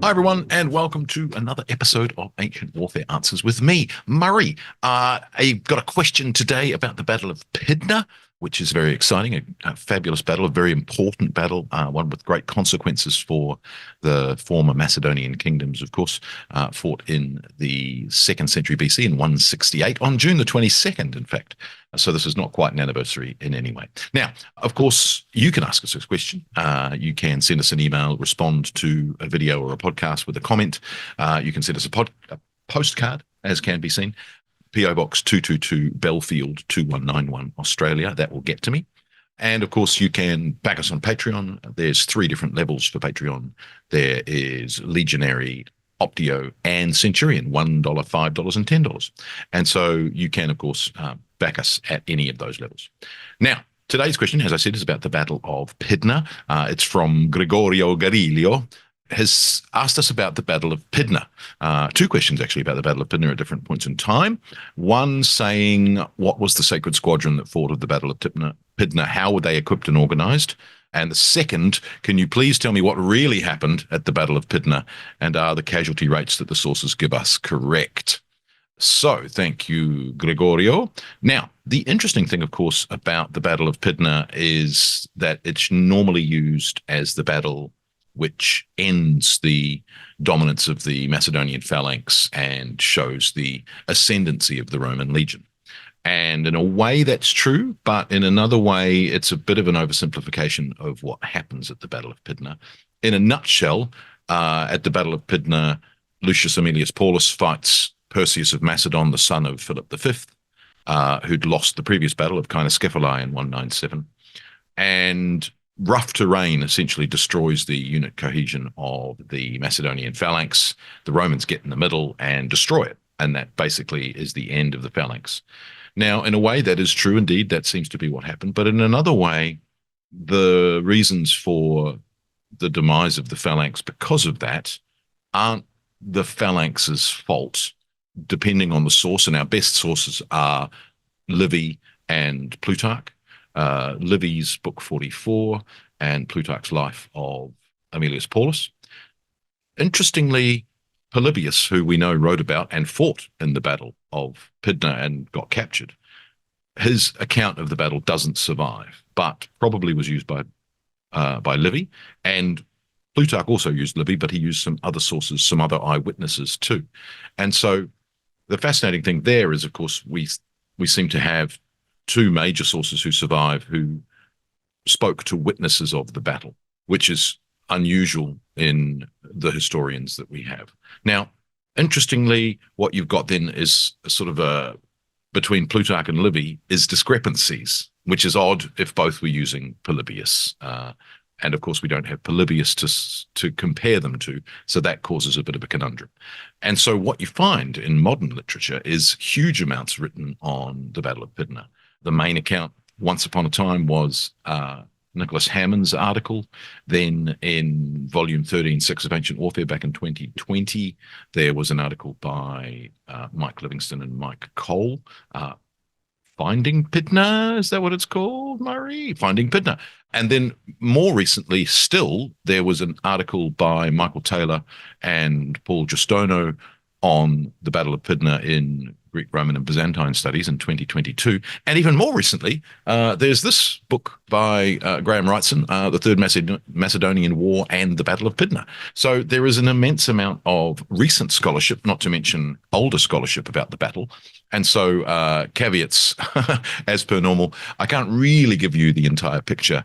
Hi, everyone, and welcome to another episode of Ancient Warfare Answers with me, Murray. I've got a question today about the Battle of Pydna, which is very exciting, a fabulous battle, a very important battle, one with great consequences for the former Macedonian kingdoms, of course, fought in the 2nd century BC in 168, on June the 22nd, in fact. So this is not quite an anniversary in any way. Now, of course, you can ask us a question. You can send us an email, respond to a video or a podcast with a comment. You can send us a postcard, as can be seen. PO Box 222 Belfield 2191 Australia. That will get to me. And of course, you can back us on Patreon. There's 3 different levels for Patreon. There is Legionary, Optio, and Centurion, $1, $5, and $10. And so you can, of course, back us at any of those levels. Now, today's question, as I said, is about the Battle of Pydna. It's from Gregorio Gariglio. Has asked us about the Battle of Pydna. 2 questions, actually, about the Battle of Pydna at different points in time. One saying, what was the sacred squadron that fought at the Battle of Pydna? How were they equipped and organized? And the second, can you please tell me what really happened at the Battle of Pydna? And are the casualty rates that the sources give us correct? So, thank you, Gregorio. Now, the interesting thing, of course, about the Battle of Pydna is that it's normally used as the battle which ends the dominance of the Macedonian phalanx and shows the ascendancy of the Roman legion. And in a way that's true, but in another way, it's a bit of an oversimplification of what happens at the Battle of Pydna. In a nutshell, at the Battle of Pydna, Lucius Aemilius Paulus fights Perseus of Macedon, the son of Philip V, who'd lost the previous battle of Cynoscephalae in 197. And rough terrain essentially destroys the unit cohesion of the Macedonian phalanx. The Romans get in the middle and destroy it. And that basically is the end of the phalanx. Now, in a way, that is true indeed. That seems to be what happened. But in another way, the reasons for the demise of the phalanx because of that aren't the phalanx's fault, depending on the source. And our best sources are Livy and Plutarch. Livy's book 44 and Plutarch's life of Aemilius Paulus. Interestingly, Polybius, who we know wrote about and fought in the Battle of Pydna and got captured, his account of the battle doesn't survive, but probably was used by Livy. And Plutarch also used Livy, but he used some other sources, some other eyewitnesses too. And so the fascinating thing there is, of course, we seem to have 2 major sources who survive who spoke to witnesses of the battle, which is unusual in the historians that we have. Now, interestingly, what you've got then is a sort of between Plutarch and Livy is discrepancies, which is odd if both were using Polybius. And of course, we don't have Polybius to compare them to, so that causes a bit of a conundrum. And so what you find in modern literature is huge amounts written on the Battle of Pydna. The main account, once upon a time, was Nicholas Hammond's article. Then in volume 13, 6 of Ancient Warfare, back in 2020, there was an article by Mike Livingston and Mike Cole, Finding Pydna, is that what it's called, Murray? Finding Pydna. And then more recently still, there was an article by Michael Taylor and Paul Giustono on the Battle of Pydna in Greek, Roman, and Byzantine Studies in 2022. And even more recently, there's this book by Graham Wrightson, The Third Macedonian War and the Battle of Pydna. So there is an immense amount of recent scholarship, not to mention older scholarship about the battle. And so caveats, as per normal, I can't really give you the entire picture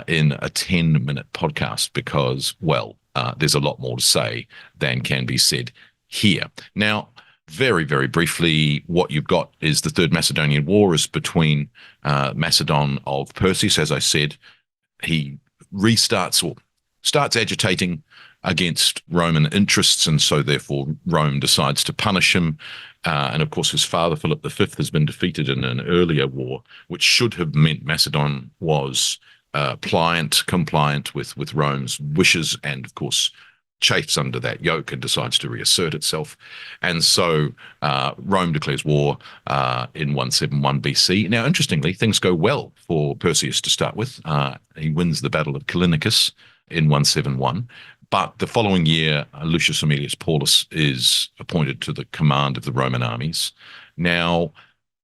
in a 10-minute podcast because, well, there's a lot more to say than can be said here. Now, very, very briefly, what you've got is the Third Macedonian War is between Macedon of Perseus. As I said, he restarts or starts agitating against Roman interests, and so therefore Rome decides to punish him. And of course, his father, Philip V, has been defeated in an earlier war, which should have meant Macedon was compliant with Rome's wishes, and of course chafes under that yoke and decides to reassert itself. And so Rome declares war in 171 BC. Now, interestingly, things go well for Perseus to start with. He wins the Battle of Callinicus in 171. But the following year, Lucius Aemilius Paulus is appointed to the command of the Roman armies. Now,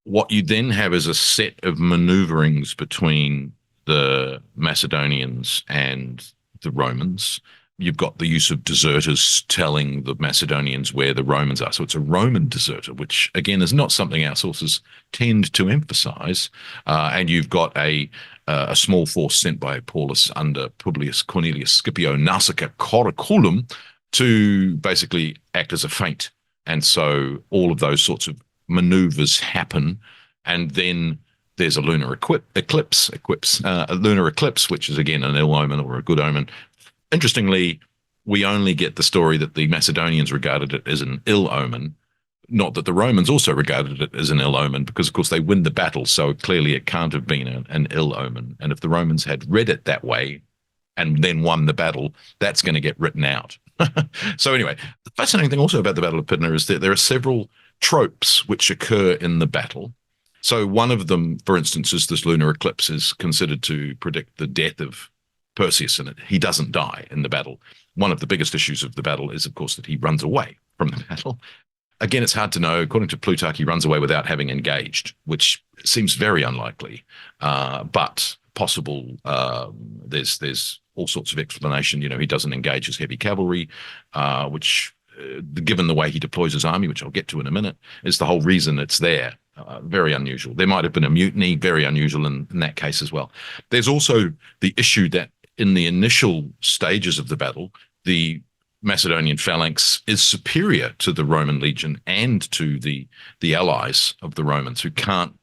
what you then have is a set of maneuverings between the Macedonians and the Romans. You've got the use of deserters telling the Macedonians where the Romans are. So it's a Roman deserter, which again is not something our sources tend to emphasize. And you've got a small force sent by Paulus under Publius Cornelius Scipio Nasica Coriculum to basically act as a feint. And so all of those sorts of maneuvers happen. And then there's a lunar eclipse, a lunar eclipse, which is again an ill omen or a good omen. Interestingly, we only get the story that the Macedonians regarded it as an ill omen, not that the Romans also regarded it as an ill omen, because of course they win the battle, so clearly it can't have been an ill omen. And if the Romans had read it that way and then won the battle, that's going to get written out. So anyway, the fascinating thing also about the Battle of Pydna is that there are several tropes which occur in the battle. So one of them, for instance, is this lunar eclipse is considered to predict the death of Perseus, and he doesn't die in the battle. One of the biggest issues of the battle is, of course, that he runs away from the battle. Again, it's hard to know. According to Plutarch, he runs away without having engaged, which seems very unlikely, but possible. There's all sorts of explanation. He doesn't engage his heavy cavalry, which, given the way he deploys his army, which I'll get to in a minute, is the whole reason it's there. Very unusual. There might have been a mutiny, very unusual in that case as well. There's also the issue that in the initial stages of the battle, the Macedonian phalanx is superior to the Roman legion and to the allies of the Romans, who can't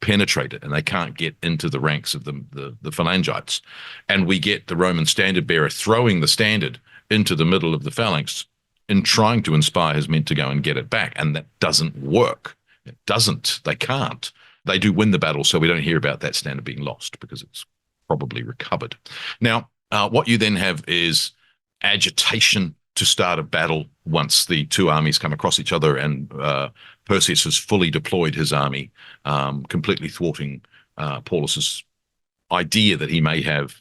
penetrate it and they can't get into the ranks of the phalangites. And we get the Roman standard bearer throwing the standard into the middle of the phalanx and trying to inspire his men to go and get it back. And that doesn't work. It doesn't. They can't. They do win the battle, so we don't hear about that standard being lost because it's probably recovered. Now, what you then have is agitation to start a battle once the two armies come across each other, and Perseus has fully deployed his army, completely thwarting Paulus's idea that he may have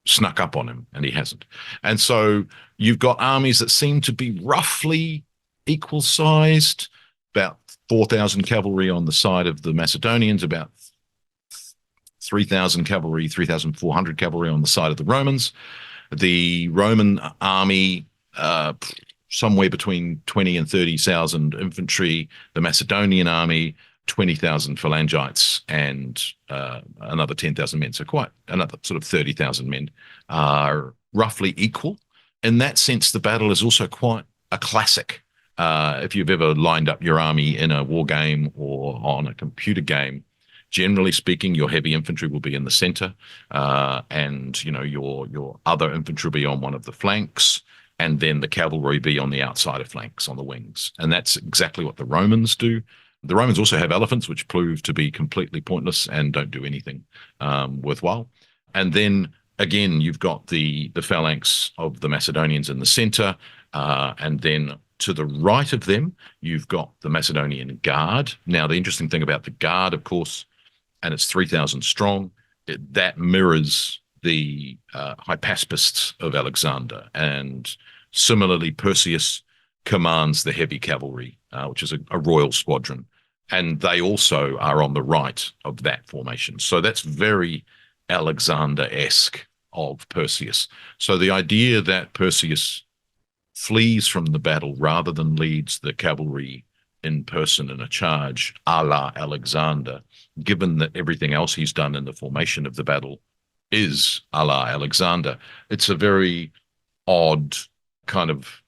snuck up on him, and he hasn't. And so you've got armies that seem to be roughly equal sized, about 4,000 cavalry on the side of the Macedonians, about 3,000 cavalry, 3,400 cavalry on the side of the Romans. The Roman army, somewhere between 20 and 30,000 infantry. The Macedonian army, 20,000 phalangites and another 10,000 men. So quite another sort of 30,000 men are roughly equal. In that sense, the battle is also quite a classic. If you've ever lined up your army in a war game or on a computer game, generally speaking, your heavy infantry will be in the center, and your other infantry will be on one of the flanks, and then the cavalry be on the outside of flanks on the wings. And that's exactly what the Romans do. The Romans also have elephants, which prove to be completely pointless and don't do anything worthwhile. And then again, you've got the phalanx of the Macedonians in the center, and then to the right of them, you've got the Macedonian Guard. Now, the interesting thing about the Guard, of course, and it's 3,000 strong, that mirrors the Hypaspists of Alexander. And similarly, Perseus commands the heavy cavalry, which is a royal squadron. And they also are on the right of that formation. So that's very Alexander-esque of Perseus. So the idea that Perseus flees from the battle rather than leads the cavalry in person in a charge a la Alexander, given that everything else he's done in the formation of the battle is a la Alexander, it's a very odd kind of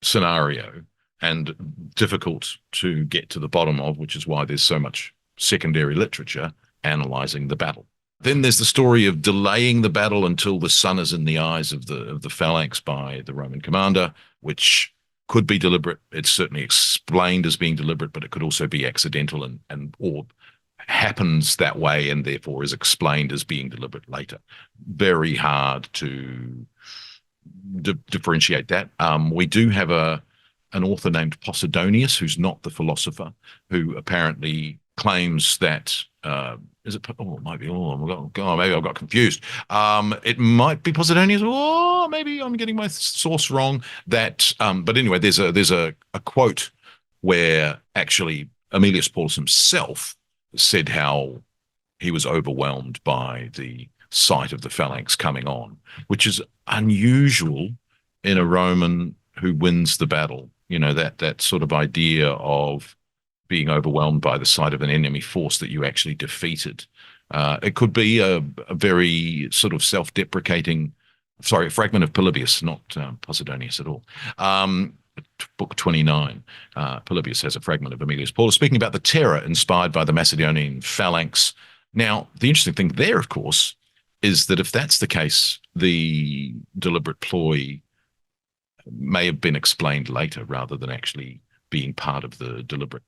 scenario and difficult to get to the bottom of, which is why there's so much secondary literature analyzing the battle. Then there's the story of delaying the battle until the sun is in the eyes of the phalanx by the Roman commander, which could be deliberate. It's certainly explained as being deliberate, but it could also be accidental and or happens that way and therefore is explained as being deliberate later. Very hard to differentiate that. We do have an author named Posidonius, who's not the philosopher, who apparently claims that is it? Oh, it might be. Maybe I've got confused. It might be Posidonius. Oh, maybe I'm getting my source wrong. But anyway, there's a quote where actually Aemilius Paulus himself said how he was overwhelmed by the sight of the phalanx coming on, which is unusual in a Roman who wins the battle. That sort of idea of being overwhelmed by the sight of an enemy force that you actually defeated. It could be a very sort of self-deprecating, sorry, a fragment of Polybius, not Posidonius at all. Book 29, Polybius has a fragment of Aemilius Paulus speaking about the terror inspired by the Macedonian phalanx. Now, the interesting thing there, of course, is that if that's the case, the deliberate ploy may have been explained later rather than actually being part of the deliberate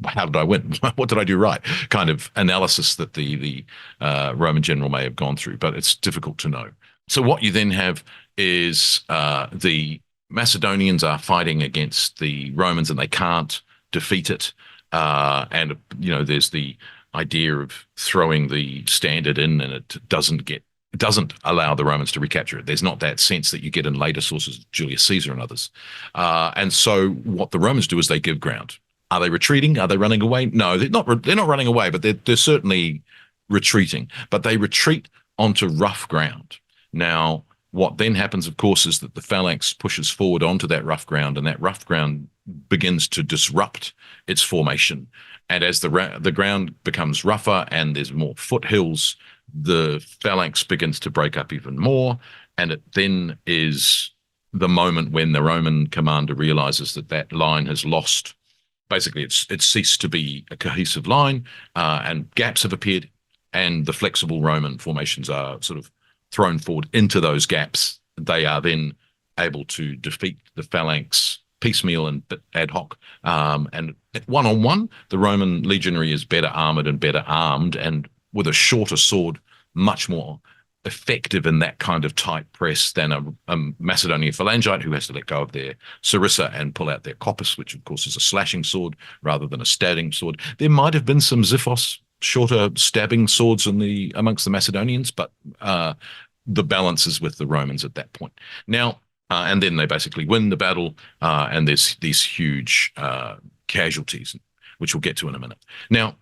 how did I win? What did I do right? Kind of analysis that the Roman general may have gone through, but it's difficult to know. So what you then have is the Macedonians are fighting against the Romans and they can't defeat it. And there's the idea of throwing the standard in, and it doesn't allow the Romans to recapture it. There's not that sense that you get in later sources, Julius Caesar and others. And so what the Romans do is they give ground. Are they retreating? Are they running away? No, they're not. They're not running away, but they're certainly retreating. But they retreat onto rough ground. Now, what then happens, of course, is that the phalanx pushes forward onto that rough ground, and that rough ground begins to disrupt its formation. And as the ground becomes rougher and there's more foothills, the phalanx begins to break up even more. And it then is the moment when the Roman commander realizes that that line has lost. Basically, it's ceased to be a cohesive line, and gaps have appeared, and the flexible Roman formations are sort of thrown forward into those gaps. They are then able to defeat the phalanx piecemeal and ad hoc. And one-on-one, the Roman legionary is better armored and better armed, and with a shorter sword, much more effective in that kind of tight press than a Macedonian phalangite who has to let go of their sarissa and pull out their kopis, which of course is a slashing sword rather than a stabbing sword. There might have been some xiphos, shorter stabbing swords amongst the Macedonians, but the balance is with the Romans at that point. Now, and then they basically win the battle, and there's these huge casualties, which we'll get to in a minute. Now,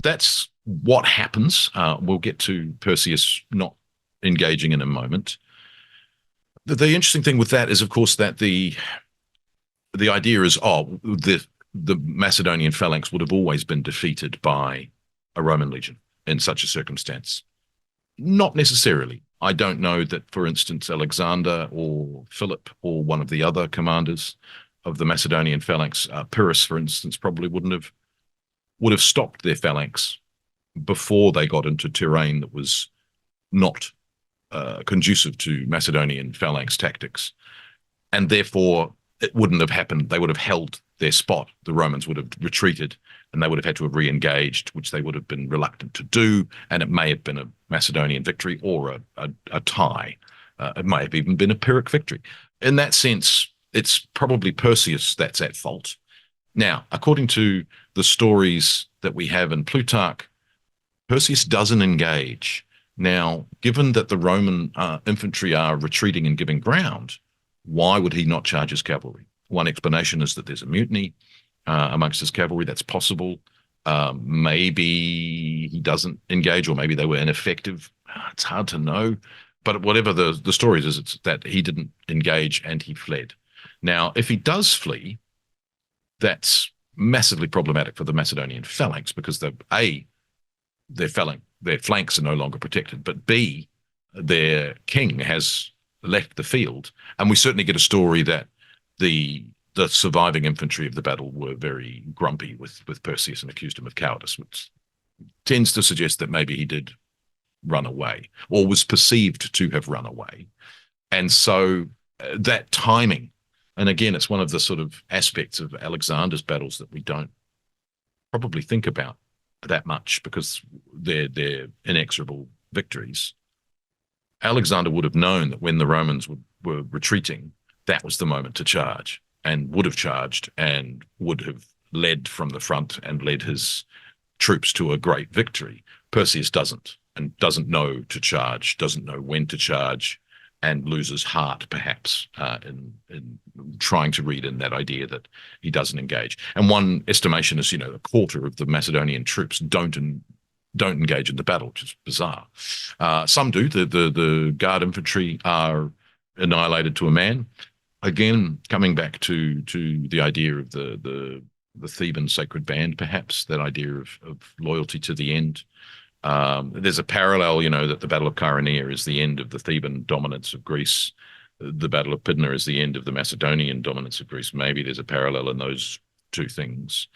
that's what happens. We'll get to Perseus not engaging in a moment. The interesting thing with that is, of course, that the idea is, the Macedonian phalanx would have always been defeated by a Roman legion in such a circumstance. Not necessarily. I don't know that, for instance, Alexander or Philip or one of the other commanders of the Macedonian phalanx, Pyrrhus, for instance, probably would have stopped their phalanx before they got into terrain that was not conducive to Macedonian phalanx tactics. And therefore, it wouldn't have happened. They would have held their spot. The Romans would have retreated, and they would have had to have re-engaged, which they would have been reluctant to do, and it may have been a Macedonian victory or a tie. It may have even been a Pyrrhic victory. In that sense, it's probably Perseus that's at fault. Now, according to the stories that we have in Plutarch, Perseus doesn't engage. Now, given that the Roman infantry are retreating and giving ground, why would he not charge his cavalry? One explanation is that there's a mutiny amongst his cavalry. That's possible. Maybe he doesn't engage, or maybe they were ineffective. It's hard to know. But whatever the story is, it's that he didn't engage and he fled. Now, if he does flee, that's massively problematic for the Macedonian phalanx, because their flanks are no longer protected, but B, their king has left the field. And we certainly get a story that the surviving infantry of the battle were very grumpy with Perseus and accused him of cowardice, which tends to suggest that maybe he did run away or was perceived to have run away. And so that timing, and again, it's one of the sort of aspects of Alexander's battles that we don't probably think about that much because they're inexorable victories. Alexander would have known that when the Romans were retreating, that was the moment to charge, and would have charged and would have led from the front and led his troops to a great victory. Perseus doesn't, and doesn't know to charge, doesn't know when to charge, and loses heart perhaps in trying to read in that idea that he doesn't engage. And one estimation is, a quarter of the Macedonian troops don't engage in the battle, which is bizarre. Some do. The guard infantry are annihilated to a man. Again, coming back to the idea of the Theban sacred band, perhaps that idea of loyalty to the end. There's a parallel, that the Battle of Chaeronea is the end of the Theban dominance of Greece. The Battle of Pydna is the end of the Macedonian dominance of Greece. Maybe there's a parallel in those two things.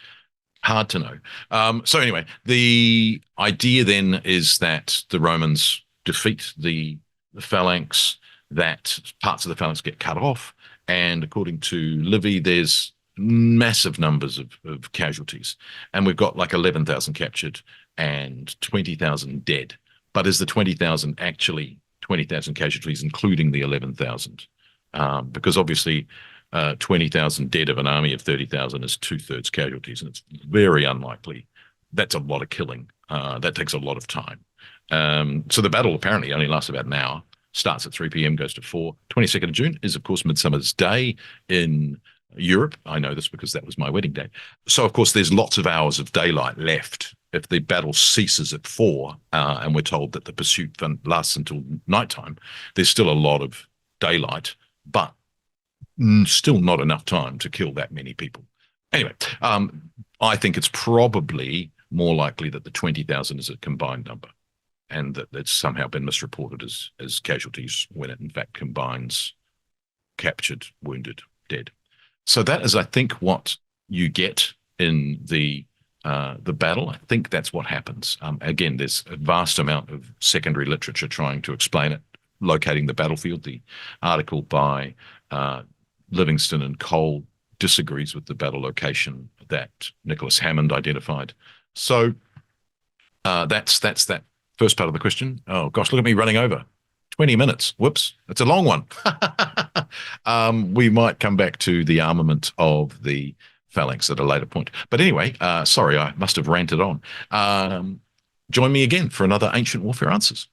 Hard to know. So anyway, the idea then is that the Romans defeat the phalanx, that parts of the phalanx get cut off, and according to Livy, there's massive numbers of casualties. And we've got like 11,000 captured and 20,000 dead. But is the 20,000 actually 20,000 casualties, including the 11,000? Because obviously 20,000 dead of an army of 30,000 is 2/3 casualties, and it's very unlikely. That's a lot of killing. That takes a lot of time. So the battle apparently only lasts about an hour, starts at 3 p.m., goes to 4. 22nd of June is, of course, Midsummer's Day in Europe. I know this because that was my wedding day. So, of course, there's lots of hours of daylight left. If the battle ceases at 4, and we're told that the pursuit lasts until nighttime, there's still a lot of daylight, but still not enough time to kill that many people. Anyway, I think it's probably more likely that the 20,000 is a combined number, and that it's somehow been misreported as casualties when it in fact combines captured, wounded, dead. So that is, I think, what you get in the battle. I think that's what happens. Again, there's a vast amount of secondary literature trying to explain it, locating the battlefield. The article by Livingston and Cole disagrees with the battle location that Nicholas Hammond identified. So that's that first part of the question. Oh gosh, look at me running over. 20 minutes. Whoops. It's a long one. We might come back to the armament of the phalanx at a later point. But anyway, sorry, I must have ranted on. Join me again for another Ancient Warfare Answers.